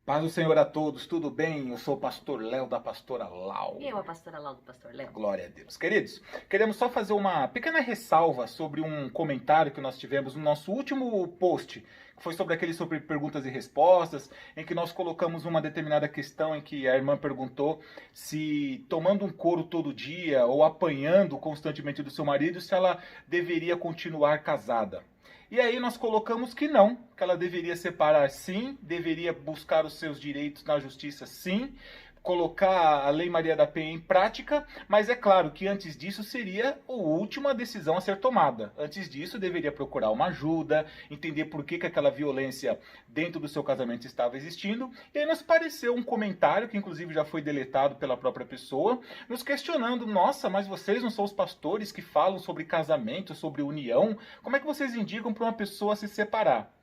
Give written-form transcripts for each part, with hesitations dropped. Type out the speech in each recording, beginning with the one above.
Paz do Senhor a todos, tudo bem? Eu sou o pastor Léo da pastora Lau. E eu, a pastora Lau do pastor Léo. Glória a Deus. Queridos, queremos só fazer uma pequena ressalva sobre um comentário que nós tivemos no nosso último post, que foi sobre perguntas e respostas, em que nós colocamos uma determinada questão em que a irmã perguntou se tomando um couro todo dia ou apanhando constantemente do seu marido, se ela deveria continuar casada. E aí nós colocamos que não, que ela deveria separar sim, deveria buscar os seus direitos na justiça sim, colocar a Lei Maria da Penha em prática, mas é claro que antes disso seria a última decisão a ser tomada. Antes disso deveria procurar uma ajuda, entender por que aquela violência dentro do seu casamento estava existindo. E aí nos pareceu um comentário, que inclusive já foi deletado pela própria pessoa, nos questionando, nossa, mas vocês não são os pastores que falam sobre casamento, sobre união? Como é que vocês indicam para uma pessoa se separar?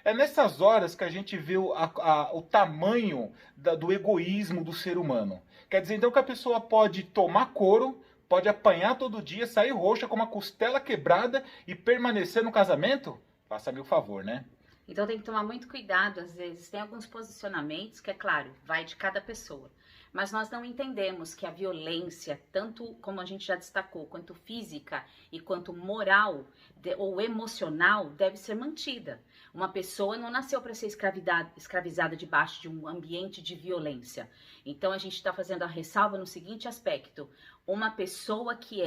É nessas horas que a gente vê o tamanho do egoísmo do ser humano. Quer dizer, então, que a pessoa pode tomar couro, pode apanhar todo dia, sair roxa com uma costela quebrada e permanecer no casamento? Faça-me o favor, né? Então tem que tomar muito cuidado, às vezes tem alguns posicionamentos que, é claro, vai de cada pessoa. Mas nós não entendemos que a violência, tanto como a gente já destacou, quanto física e quanto moral ou emocional, deve ser mantida. Uma pessoa não nasceu para ser escravizada debaixo de um ambiente de violência. Então a gente está fazendo a ressalva no seguinte aspecto: uma pessoa que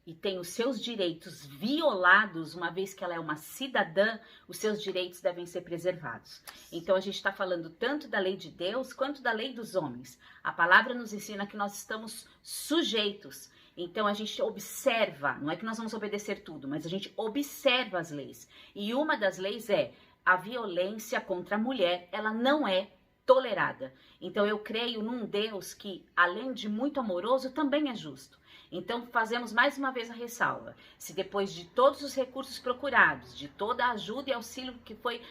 e tem os seus direitos violados, uma vez que ela é uma cidadã, os seus direitos devem ser preservados. Então a gente está falando tanto da lei de Deus quanto da lei dos homens. A palavra nos ensina que nós estamos sujeitos. Então a gente observa, não é que nós vamos obedecer tudo, mas a gente observa as leis. E uma das leis é a violência contra a mulher, ela não é tolerada. Então eu creio num Deus que, além de muito amoroso, também é justo. Então fazemos mais uma vez a ressalva: se depois de todos os recursos procurados, de toda a ajuda e auxílio que foi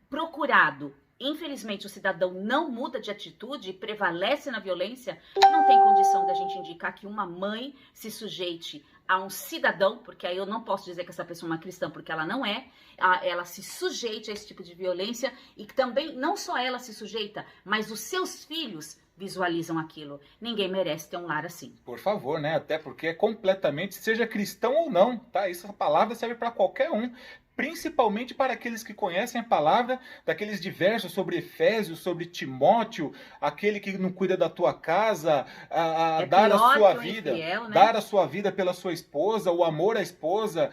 procurado, infelizmente o cidadão não muda de atitude e prevalece na violência, não tem condição da gente indicar que uma mãe se sujeite a um cidadão, porque aí eu não posso dizer que essa pessoa é uma cristã, porque ela não é, ela se sujeite a esse tipo de violência, e que também não só ela se sujeita, mas os seus filhos visualizam aquilo. Ninguém merece ter um lar assim. Por favor, né? Até porque é completamente, seja cristão ou não, tá? Essa palavra serve para qualquer um. Principalmente para aqueles que conhecem a palavra, daqueles diversos sobre Efésios, sobre Timóteo, aquele que não cuida da tua casa, dar a sua vida, infiel, né? Dar a sua vida pela sua esposa, o amor à esposa,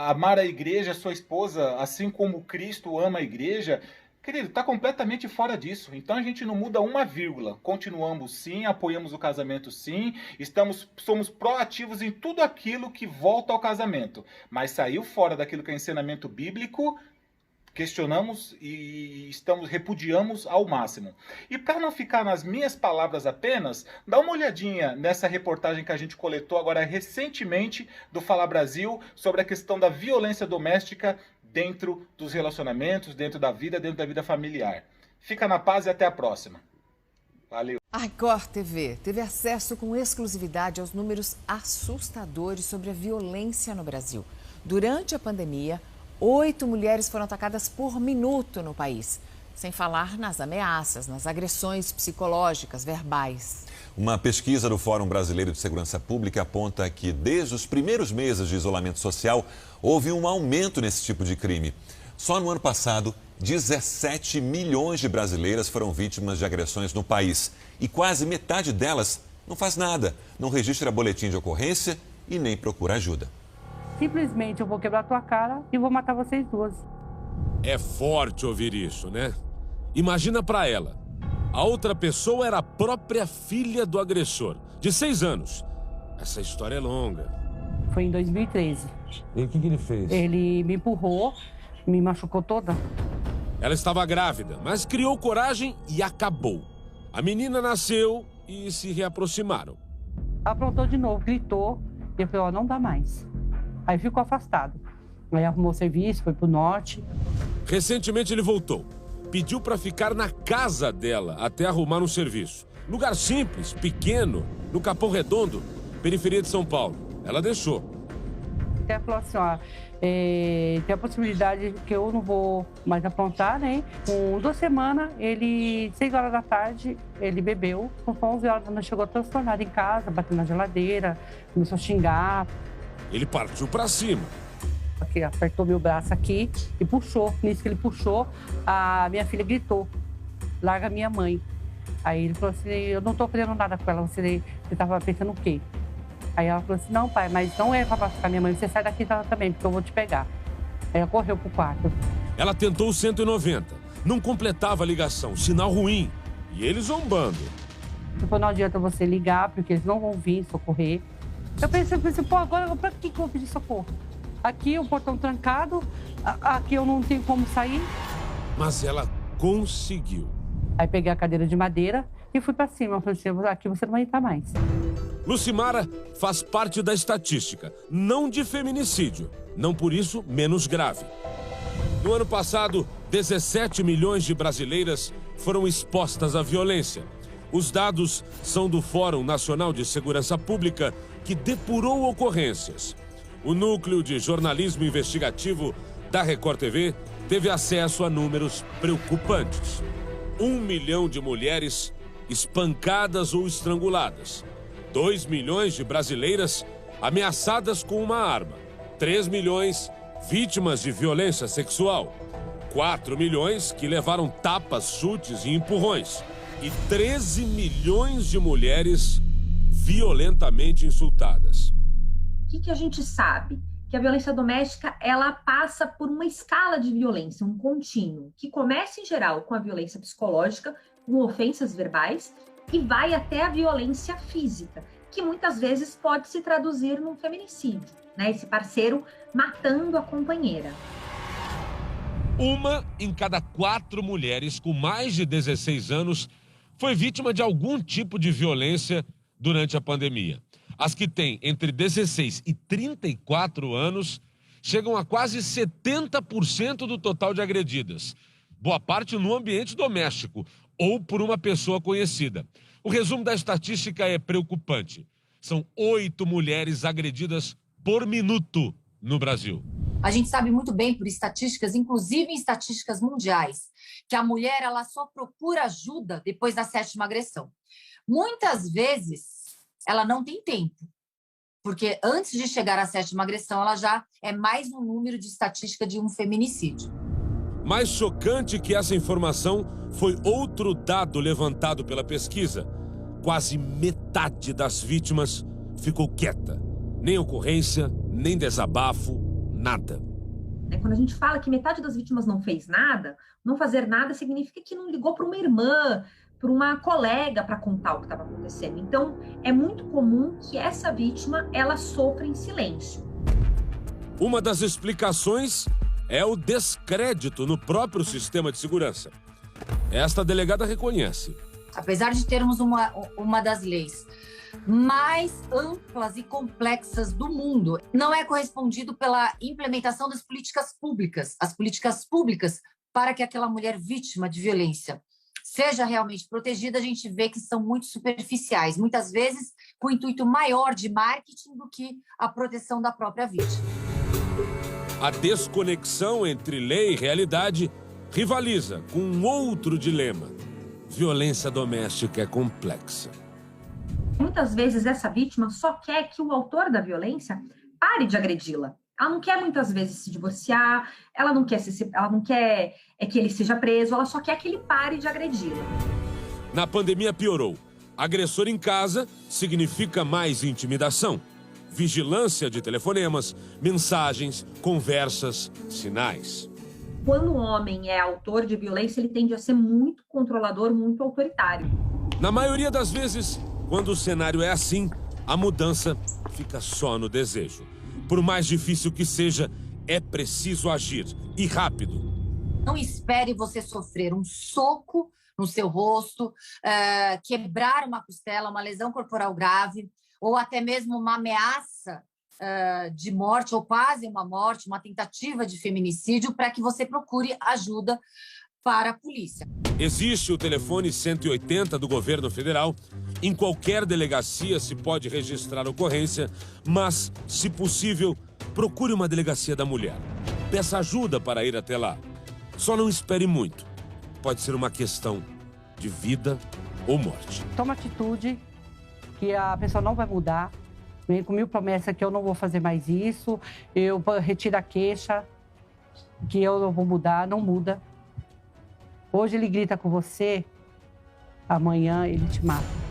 amar a igreja, a sua esposa, assim como Cristo ama a igreja. Querido, está completamente fora disso. Então a gente não muda uma vírgula. Continuamos sim, apoiamos o casamento sim, somos proativos em tudo aquilo que volta ao casamento. Mas saiu fora daquilo que é ensinamento bíblico, questionamos e repudiamos ao máximo. E para não ficar nas minhas palavras apenas, dá uma olhadinha nessa reportagem que a gente coletou agora recentemente do Fala Brasil sobre a questão da violência doméstica dentro dos relacionamentos, dentro da vida familiar. Fica na paz e até a próxima. Valeu. A Record TV teve acesso com exclusividade aos números assustadores sobre a violência no Brasil. Durante a pandemia, 8 mulheres foram atacadas por minuto no país. Sem falar nas ameaças, nas agressões psicológicas, verbais. Uma pesquisa do Fórum Brasileiro de Segurança Pública aponta que, desde os primeiros meses de isolamento social, houve um aumento nesse tipo de crime. Só no ano passado, 17 milhões de brasileiras foram vítimas de agressões no país. E quase metade delas não faz nada, não registra boletim de ocorrência e nem procura ajuda. Simplesmente eu vou quebrar tua cara e vou matar vocês duas. É forte ouvir isso, né? Imagina pra ela. A outra pessoa era a própria filha do agressor, de 6 anos. Essa história é longa. Foi em 2013. E o que ele fez? Ele me empurrou, me machucou toda. Ela estava grávida, mas criou coragem e acabou. A menina nasceu e se reaproximaram. Aprontou de novo, gritou, e eu falei, não dá mais. Aí ficou afastado. Aí arrumou serviço, foi pro norte. Recentemente ele voltou. Pediu para ficar na casa dela até arrumar um serviço. Lugar simples, pequeno, no Capão Redondo, periferia de São Paulo. Ela deixou. Até falou assim, ó, tem a possibilidade que eu não vou mais aprontar, né? Com 2 semanas, 6 horas da tarde, ele bebeu. Com 11 horas da noite, chegou transtornado em casa, bateu na geladeira, começou a xingar. Ele partiu pra cima. Aqui, apertou meu braço aqui e puxou. Nisso que ele puxou, a minha filha gritou, larga minha mãe. Aí ele falou assim, eu não tô fazendo nada com ela, você tava pensando o quê? Aí ela falou assim, não, pai, mas não é pra machucar minha mãe, você sai daqui também, porque eu vou te pegar. Aí ela correu pro quarto. Ela tentou o 190, não completava a ligação, sinal ruim. E ele zombando. Ele falou, não adianta você ligar, porque eles não vão vir socorrer. Eu pensei, pô, agora pra que eu vou pedir socorro? Aqui o portão trancado, aqui eu não tenho como sair. Mas ela conseguiu. Aí peguei a cadeira de madeira e fui pra cima. Eu falei assim, aqui você não vai entrar mais. Lucimara faz parte da estatística, não de feminicídio, não por isso menos grave. No ano passado, 17 milhões de brasileiras foram expostas à violência. Os dados são do Fórum Nacional de Segurança Pública, que depurou ocorrências. O Núcleo de Jornalismo Investigativo da Record TV teve acesso a números preocupantes. 1 milhão de mulheres espancadas ou estranguladas. 2 milhões de brasileiras ameaçadas com uma arma. 3 milhões vítimas de violência sexual. 4 milhões que levaram tapas, chutes e empurrões. E 13 milhões de mulheres violentamente insultadas. O que a gente sabe? Que a violência doméstica, ela passa por uma escala de violência, um contínuo, que começa em geral com a violência psicológica, com ofensas verbais, e vai até a violência física, que muitas vezes pode se traduzir num feminicídio, né? Esse parceiro matando a companheira. 1 em cada 4 mulheres com mais de 16 anos foi vítima de algum tipo de violência durante a pandemia. As que têm entre 16 e 34 anos chegam a quase 70% do total de agredidas. Boa parte no ambiente doméstico ou por uma pessoa conhecida. O resumo da estatística é preocupante. São 8 mulheres agredidas por minuto no Brasil. A gente sabe muito bem por estatísticas, inclusive em estatísticas mundiais, que a mulher ela só procura ajuda depois da 7ª agressão. Muitas vezes ela não tem tempo, porque antes de chegar à 7ª agressão, ela já é mais um número de estatística de um feminicídio. Mais chocante que essa informação foi outro dado levantado pela pesquisa. Quase metade das vítimas ficou quieta. Nem ocorrência, nem desabafo, nada. Quando a gente fala que metade das vítimas não fez nada, não fazer nada significa que não ligou para uma irmã, para uma colega para contar o que estava acontecendo. Então, é muito comum que essa vítima, ela sofra em silêncio. Uma das explicações é o descrédito no próprio sistema de segurança. Esta delegada reconhece. Apesar de termos uma das leis mais amplas e complexas do mundo, não é correspondido pela implementação das políticas públicas, as políticas públicas para que aquela mulher vítima de violência seja realmente protegida. A gente vê que são muito superficiais, muitas vezes com o intuito maior de marketing do que a proteção da própria vítima. A desconexão entre lei e realidade rivaliza com um outro dilema. Violência doméstica é complexa. Muitas vezes essa vítima só quer que o autor da violência pare de agredi-la. Ela não quer muitas vezes se divorciar, ela não quer que ele seja preso, ela só quer que ele pare de agredi-la. Na pandemia piorou. Agressor em casa significa mais intimidação. Vigilância de telefonemas, mensagens, conversas, sinais. Quando o homem é autor de violência, ele tende a ser muito controlador, muito autoritário. Na maioria das vezes, quando o cenário é assim, a mudança fica só no desejo. Por mais difícil que seja, é preciso agir, e rápido. Não espere você sofrer um soco no seu rosto, quebrar uma costela, uma lesão corporal grave, ou até mesmo uma ameaça de morte, ou quase uma morte, uma tentativa de feminicídio, para que você procure ajuda para a polícia. Existe o telefone 180 do governo federal. Em qualquer delegacia se pode registrar a ocorrência, mas, se possível, procure uma delegacia da mulher. Peça ajuda para ir até lá. Só não espere muito. Pode ser uma questão de vida ou morte. Toma atitude, que a pessoa não vai mudar. Vem com 1000 promessas que eu não vou fazer mais isso, eu retiro a queixa, que eu não vou mudar, não muda. Hoje ele grita com você, amanhã ele te mata.